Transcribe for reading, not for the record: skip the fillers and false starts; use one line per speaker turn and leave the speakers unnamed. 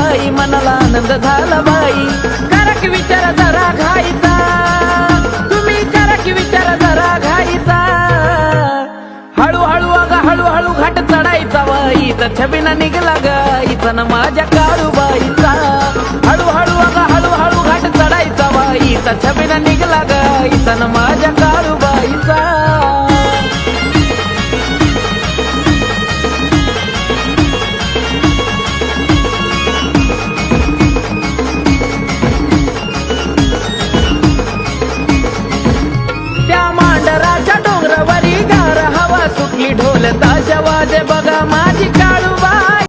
बाई, मनाला आनंद झाला बाई. करा की विचार जरा घाईचा, तुम्ही करा की विचार जरा घाईचा. हळूहळू अगा हळूहळू घाट चढायचा बाई, तर छबिना निघला गाईचा ना माझ्या काळूबाईचा. हळूहळू अगा हळूहळू घाट चढायचा बाई, तर छबिना निघला गाईचा ना माझ्या काळूबाईचा. डोंगरावरी गार हवा सुटली, ढोल ताशा वाजे बघा माझी